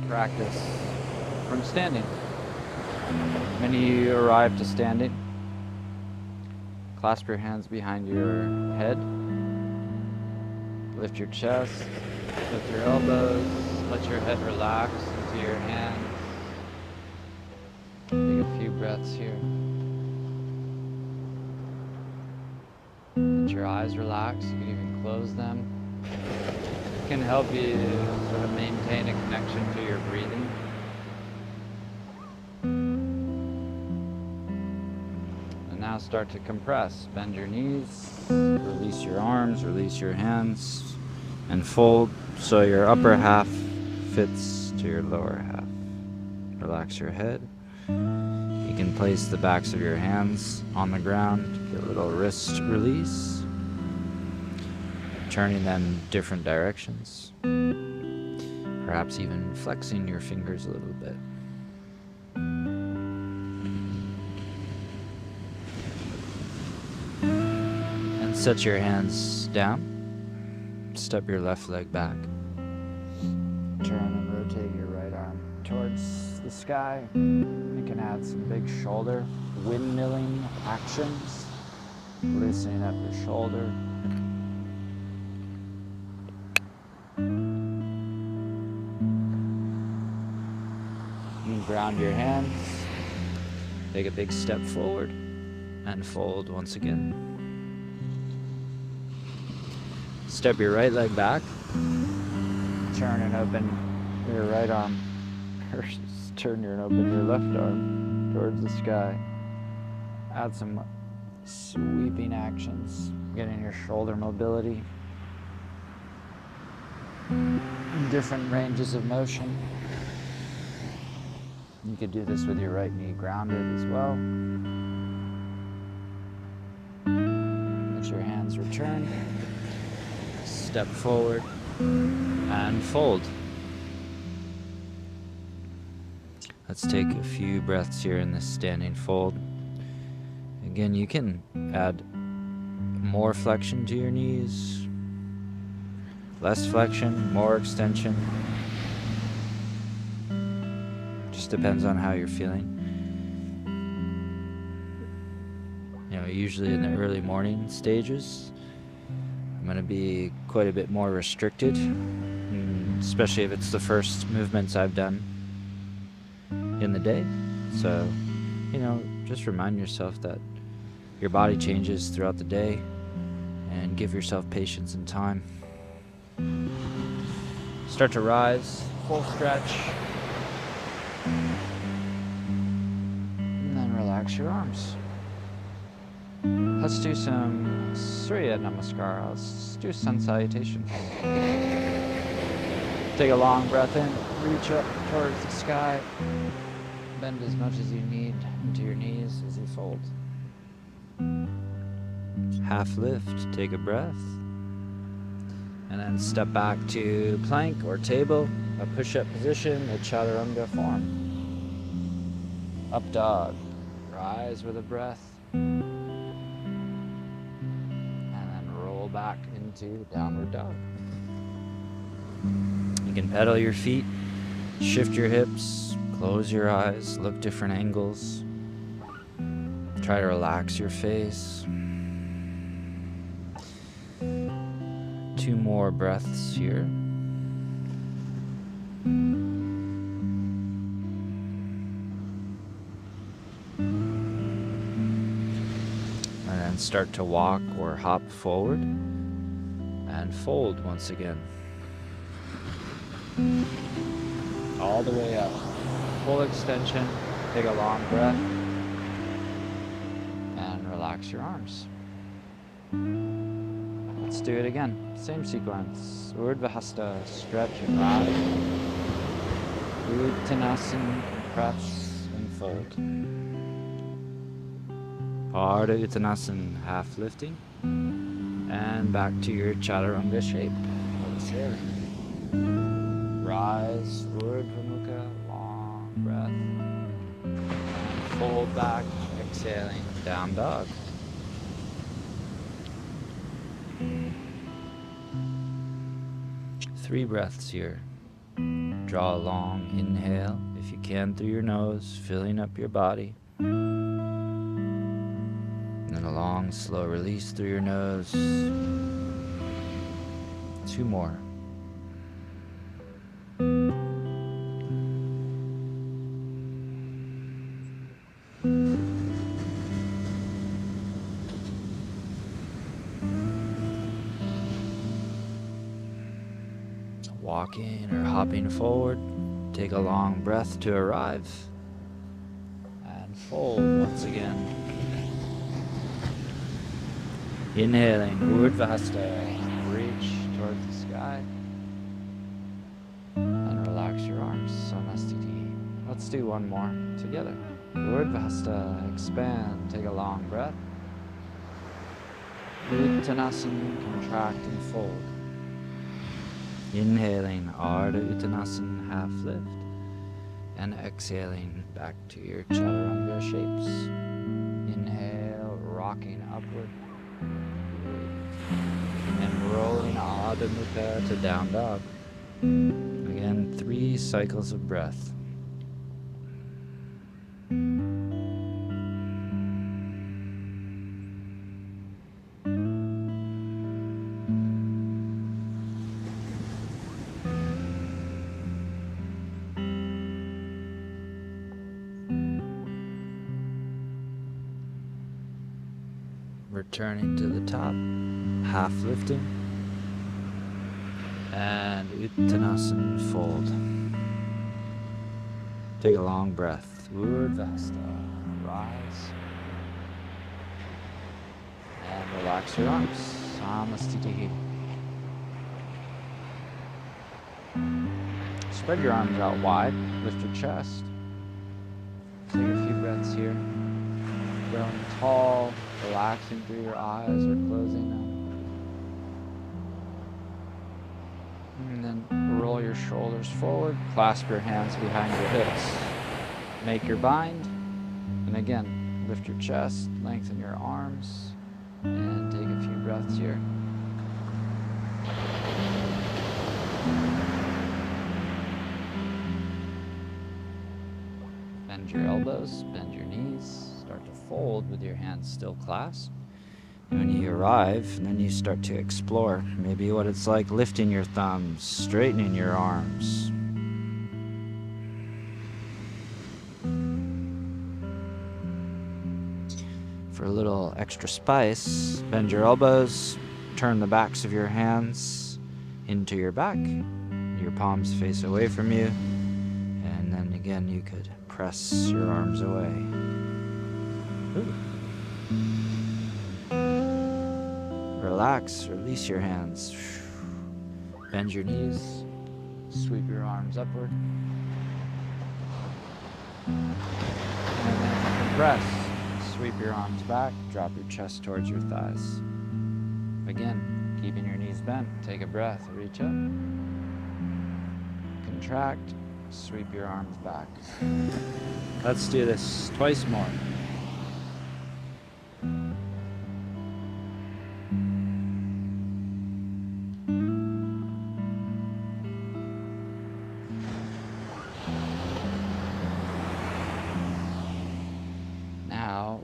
practice from standing. When you arrive to standing, clasp your hands behind your head, lift your chest, lift your elbows, let your head relax into your hands. Take a few breaths here. Let your eyes relax, you can even close them. It can help you sort of maintain a connection to your breathing. And now start to compress. Bend your knees, release your arms, release your hands, and fold so your upper half fits to your lower half. Relax your head. You can place the backs of your hands on the ground, get a little wrist release, turning them different directions, perhaps even flexing your fingers a little bit. And set your hands down, step your left leg back, turn and rotate your right arm towards the sky. You can add some big shoulder windmilling actions, loosening up your shoulder. You ground your hands, take a big step forward, and fold once again. Step your right leg back, turn and open your right arm, or turn and open your left arm towards the sky. Add some sweeping actions, getting your shoulder mobility, different ranges of motion. You could do this with your right knee grounded as well. Let your hands return. Step forward and fold. Let's take a few breaths here in this standing fold. Again, you can add more flexion to your knees, less flexion, more extension. Just depends on how you're feeling. You know, usually in the early morning stages, I'm going to be quite a bit more restricted, especially if it's the first movements I've done in the day. So, you know, just remind yourself that your body changes throughout the day and give yourself patience and time. Start to rise, full stretch, and then relax your arms. Let's do some Surya Namaskar. Let's do sun salutation. Take a long breath in, reach up towards the sky, bend as much as you need into your knees as you fold. Half lift, take a breath, and then step back to plank or table, a push-up position, a chaturanga form. Up dog, rise with a breath, back into downward dog. You can pedal your feet, shift your hips, close your eyes, look different angles. Try to relax your face. 2 more breaths here. And start to walk or hop forward and fold once again. All the way up. Full extension. Take a long breath and relax your arms. Let's do it again. Same sequence. Urdhva Hasta, stretch and rise. Uttanasana, press and fold. Ardha Uttanasana, half lifting, and back to your chaturanga shape. Chair. Rise, Urdhva Mukha, long breath, and fold back, exhaling, down dog. Three breaths here. Draw a long inhale, if you can, through your nose, filling up your body. And then a long, slow release through your nose. 2 more. Walking or hopping forward, take a long breath to arrive, and fold once again. Inhaling, Urdhvasta, reach towards the sky, and relax your arms, Samastiti. Let's do one more together. Urdhvasta, expand, take a long breath. Uttanasana, contract and fold. Inhaling, Ardha Uttanasana, half lift, and exhaling back to your chaturanga shapes. Inhale, rocking upward, and rolling Adho Mukha to down dog. Again, 3 cycles of breath. Returning to the top, half lifting, and Uttanasana fold. Take a long breath. Urdhvasta, rise, and relax your arms. Samastiti. Spread your arms out wide, lift your chest. Take a few breaths here. Growing tall, relaxing through your eyes or closing them. And then roll your shoulders forward, clasp your hands behind your hips. Make your bind, and again, lift your chest, lengthen your arms, and take a few breaths here. Bend your elbows, bend your knees. Start to fold with your hands still clasped. And when you arrive, then you start to explore maybe what it's like lifting your thumbs, straightening your arms. For a little extra spice, bend your elbows, turn the backs of your hands into your back, your palms face away from you, and then again you could press your arms away. Ooh. Relax, release your hands. Bend your knees, sweep your arms upward. And then compress. Sweep your arms back, drop your chest towards your thighs. Again, keeping your knees bent, take a breath, reach up. Contract, sweep your arms back. Let's do this twice more.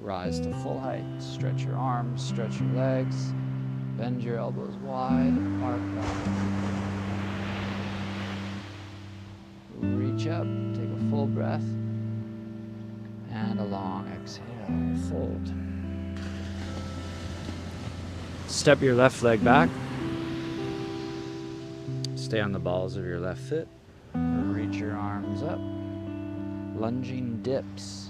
Rise to full height. Stretch your arms, stretch your legs, bend your elbows wide, arc back. Reach up, take a full breath, and a long exhale, fold. Step your left leg back. Stay on the balls of your left foot. Reach your arms up. Lunging dips.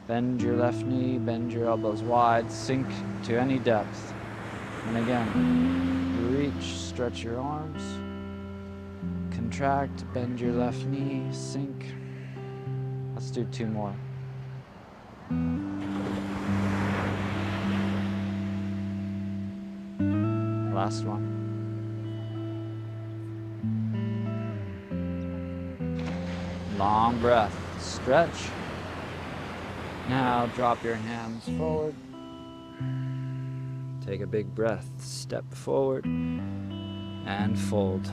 Bend your left knee, bend your elbows wide, sink to any depth. And again, reach, stretch your arms, contract, bend your left knee, sink. Let's do 2 more. Last one. Long breath, stretch. Now drop your hands forward. Take a big breath, step forward, and fold.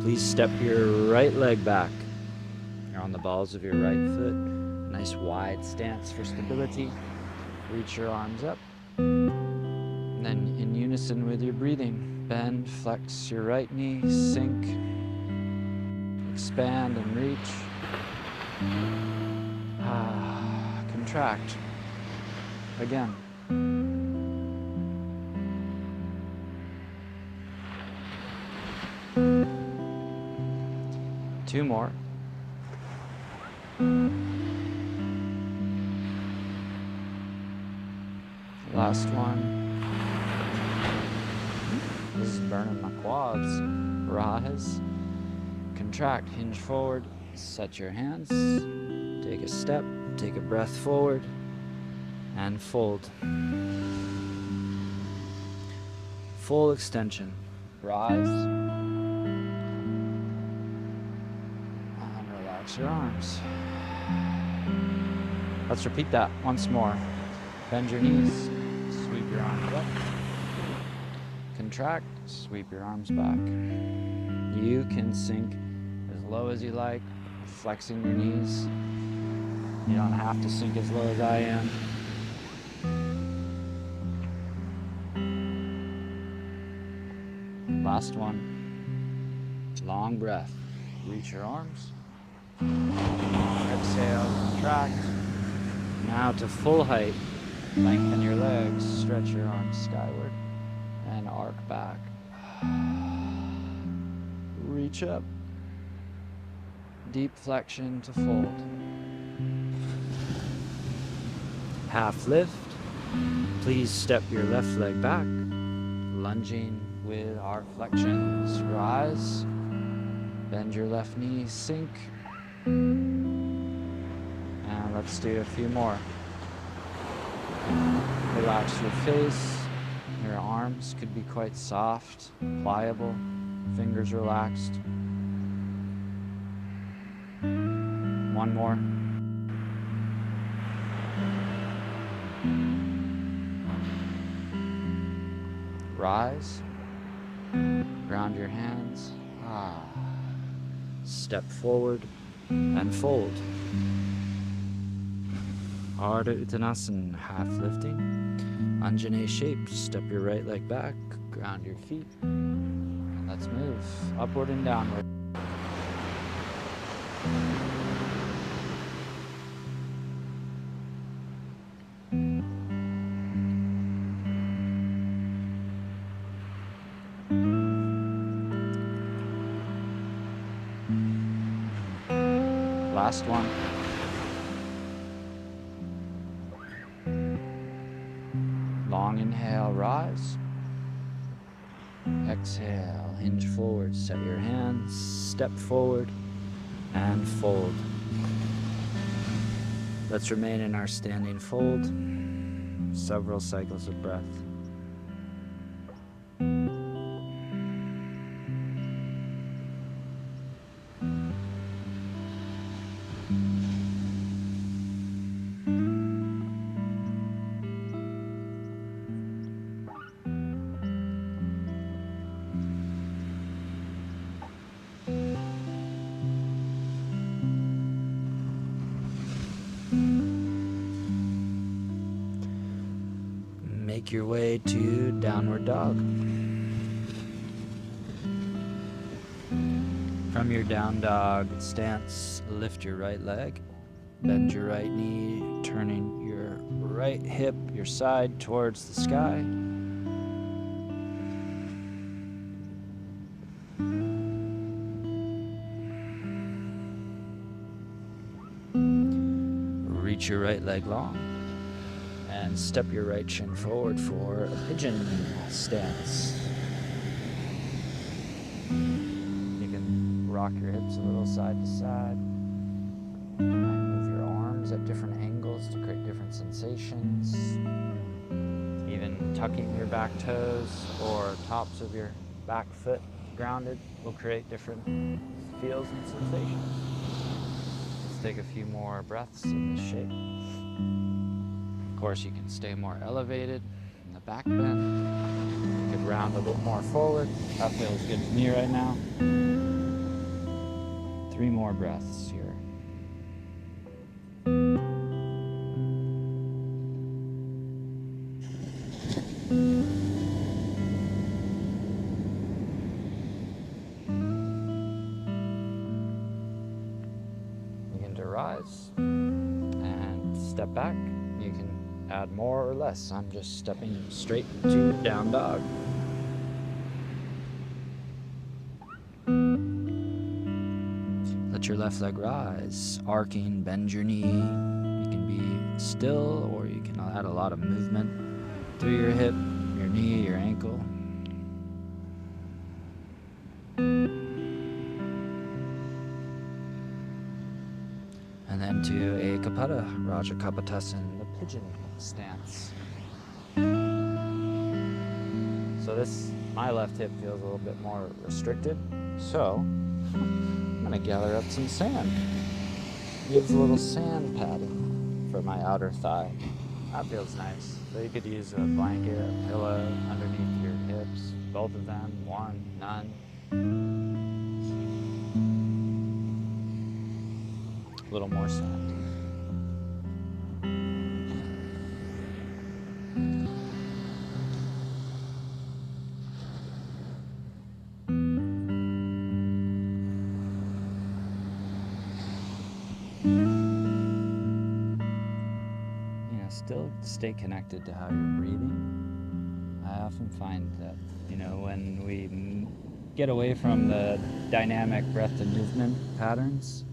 Please step your right leg back. You're on the balls of your right foot. Nice wide stance for stability. Reach your arms up. And then in unison with your breathing, bend, flex your right knee, sink, expand and reach. Contract. Again. Two more. Last one. This is burning my quads. Rise. Contract. Hinge forward. Set your hands. Take a step. Take a breath forward. And fold. Full extension. Rise. And relax your arms. Let's repeat that once more. Bend your knees. Sweep your arms up. Contract. Sweep your arms back. You can sink as low as you like, flexing your knees. You don't have to sink as low as I am. Last one. Long breath. Reach your arms. Exhale, contract. Now to full height. Lengthen your legs, stretch your arms skyward, and arc back. Reach up. Deep flexion to fold. Half lift. Please step your left leg back. Lunging with arc flexions. Rise. Bend your left knee, sink. And let's do a few more. Relax your face. Your arms could be quite soft, pliable, fingers relaxed. One more. Rise. Ground your hands. Step forward and fold. Ardha Uttanasana, half lifting. Anjane shape, step your right leg back, ground your feet, and let's move upward and downward. Last one. Long inhale, rise. Exhale, hinge forward, set your hands, step forward, and fold. Let's remain in our standing fold. Several cycles of breath. Make your way to downward dog. From your down dog stance, lift your right leg, bend your right knee, turning your right hip, your side towards the sky. Reach your right leg long. And step your right shin forward for a pigeon stance. You can rock your hips a little side to side. Move your arms at different angles to create different sensations. Even tucking your back toes or tops of your back foot grounded will create different feels and sensations. Let's take a few more breaths in this shape. Of course, you can stay more elevated in the back bend. You could round a little more forward. That feels good to me right now. 3 more breaths here. Begin to rise and step back. You can add more or less. I'm just stepping straight to down dog. Let your left leg rise, arcing, bend your knee. You can be still, or you can add a lot of movement through your hip, your knee, your ankle. And then to a Kapata, Raja Kapotasana, the pigeon stance. So my left hip feels a little bit more restricted. So I'm gonna gather up some sand. Use a little sand padding for my outer thigh. That feels nice. So you could use a blanket, a pillow underneath your hips, both of them, one, none. A little more sand. Still stay connected to how you're breathing. I often find that, when we get away from the dynamic breath and movement patterns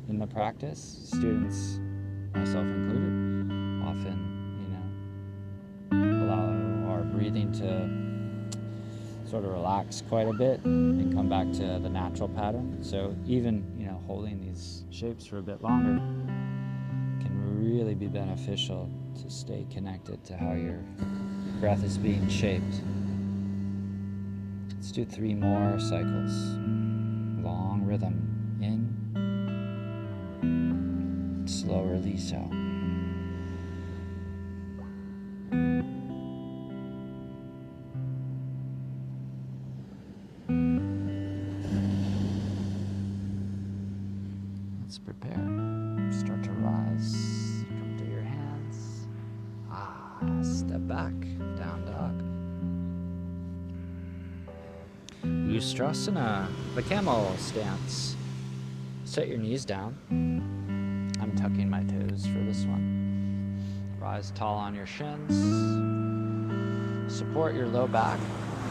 in the practice, students, myself included, often, allow our breathing to sort of relax quite a bit and come back to the natural pattern. So even, holding these shapes for a bit longer can really be beneficial to stay connected to how your breath is being shaped. Let's do 3 more cycles. Long rhythm in, slow release out. Let's prepare. Start to rise. Come to your hands. Step back. Down dog. Ustrasana, the camel stance. Set your knees down. I'm tucking my toes for this one. Rise tall on your shins. Support your low back.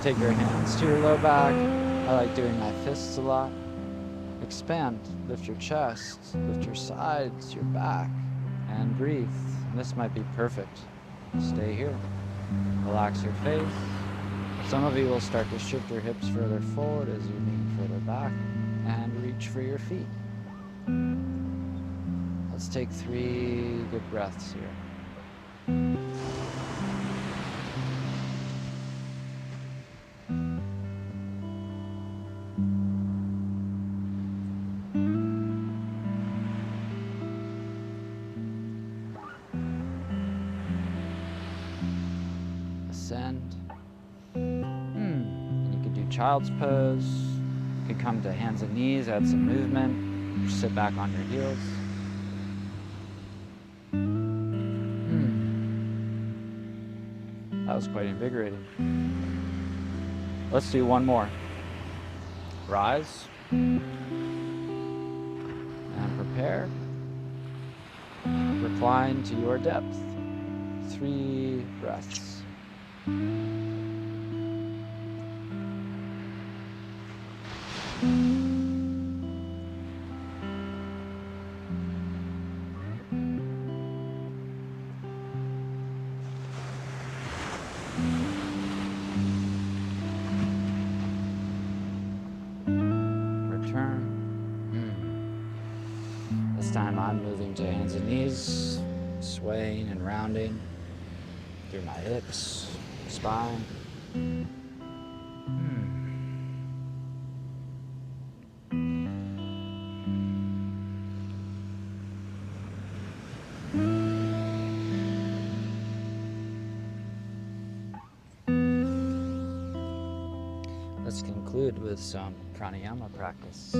Take your hands to your low back. I like doing my fists a lot. Expand, lift your chest, lift your sides, your back, and breathe. And this might be perfect. Stay here. Relax your face. Some of you will start to shift your hips further forward as you lean further back and reach for your feet. Let's take 3 good breaths here. Ascend. And you can do child's pose. You can come to hands and knees, add some movement. Sit back on your heels. That was quite invigorating. Let's do 1 more. Rise. And prepare. Recline to your depth. 3 breaths. Return. This time I'm moving to hands and knees, swaying and rounding through my hips, spine. Let's conclude with some pranayama practice.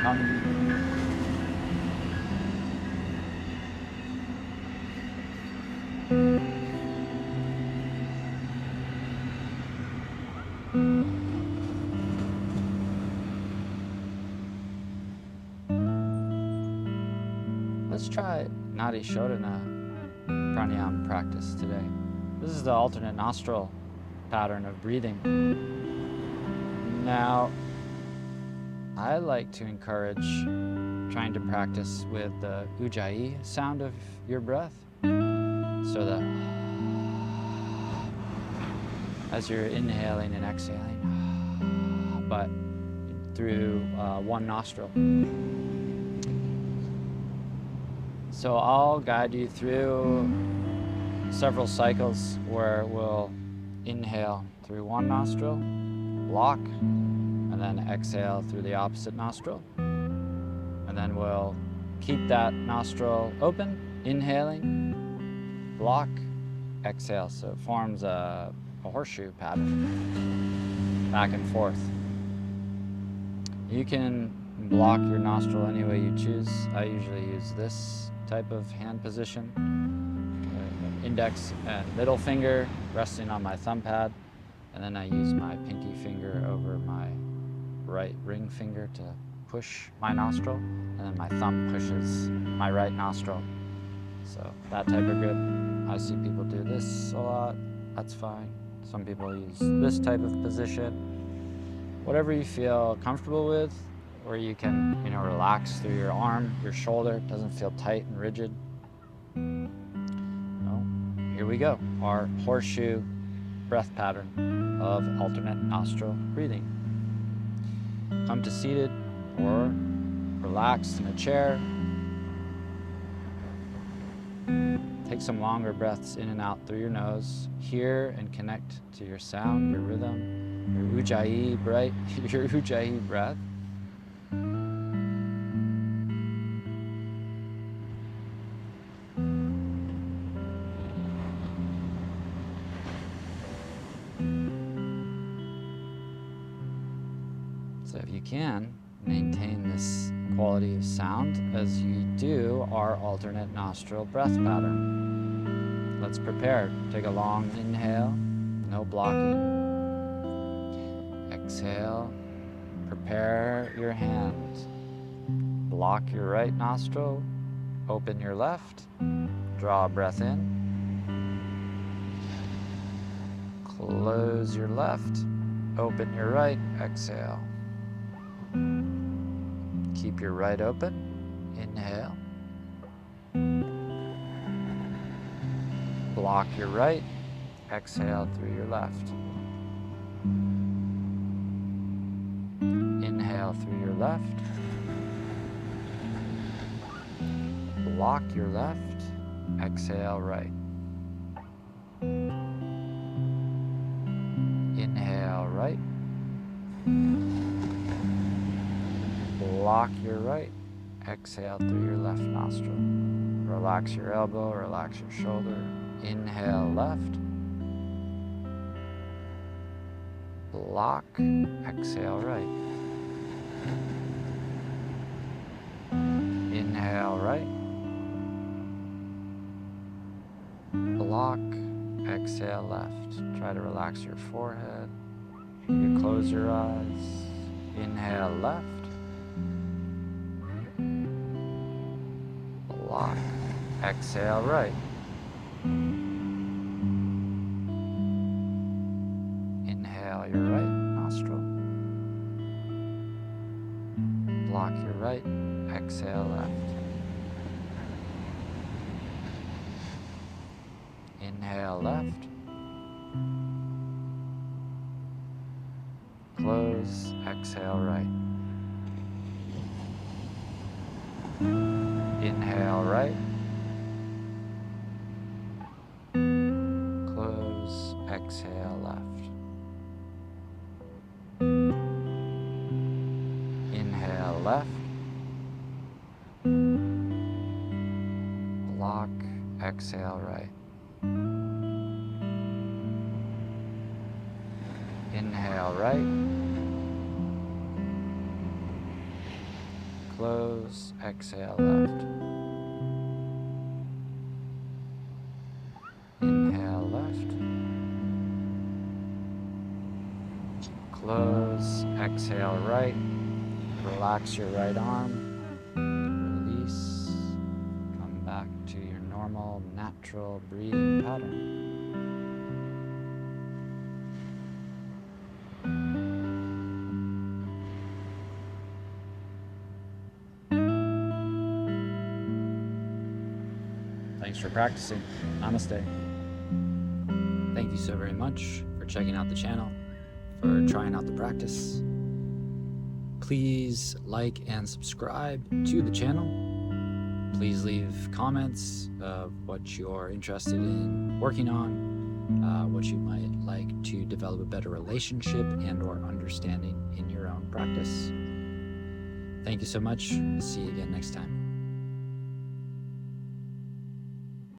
Let's try Nadi Shodhana pranayama practice today. This is the alternate nostril pattern of breathing. Now, I like to encourage trying to practice with the ujjayi sound of your breath. So the as you're inhaling and exhaling, but through one nostril. So I'll guide you through several cycles where we'll inhale through one nostril, block, and then exhale through the opposite nostril. And then we'll keep that nostril open, inhaling, block, exhale. So it forms a horseshoe pattern, back and forth. You can block your nostril any way you choose. I usually use this type of hand position, index and middle finger resting on my thumb pad, and then I use my pinky finger over my right ring finger to push my nostril, and then my thumb pushes my right nostril. So that type of grip. I see people do this a lot. That's fine. Some people use this type of position. Whatever you feel comfortable with, or you can, relax through your arm, your shoulder. It doesn't feel tight and rigid. No. Here we go. Our horseshoe breath pattern of alternate nostril breathing. Come to seated or relaxed in a chair. Take some longer breaths in and out through your nose. Hear and connect to your sound, your rhythm, your ujjayi breath. So if you can, maintain this quality of sound as you do our alternate nostril breath pattern. Let's prepare. Take a long inhale, no blocking. Exhale, prepare your hand. Block your right nostril, open your left, draw a breath in. Close your left, open your right, exhale. Keep your right open, inhale. Block your right, exhale through your left. Inhale through your left. Block your left, exhale right. Inhale right. Block your right, exhale through your left nostril. Relax your elbow, relax your shoulder. Inhale left. Block, exhale right. Inhale right. Block, exhale left. Try to relax your forehead. You close your eyes. Inhale left. Block, exhale right. Inhale your right nostril. Block your right, exhale left. Inhale left. Close, exhale right. Inhale right. Close, exhale left. Inhale left. Block, exhale right. Inhale right. Close, exhale left. Inhale left. Close, exhale right. Relax your right arm. Release. Come back to your normal, natural breathing pattern. Thanks for practicing. Namaste. Thank you so very much for checking out the channel, for trying out the practice. Please like and subscribe to the channel. Please leave comments of what you're interested in working on, what you might like to develop a better relationship and or understanding in your own practice. Thank you so much. See you again next time.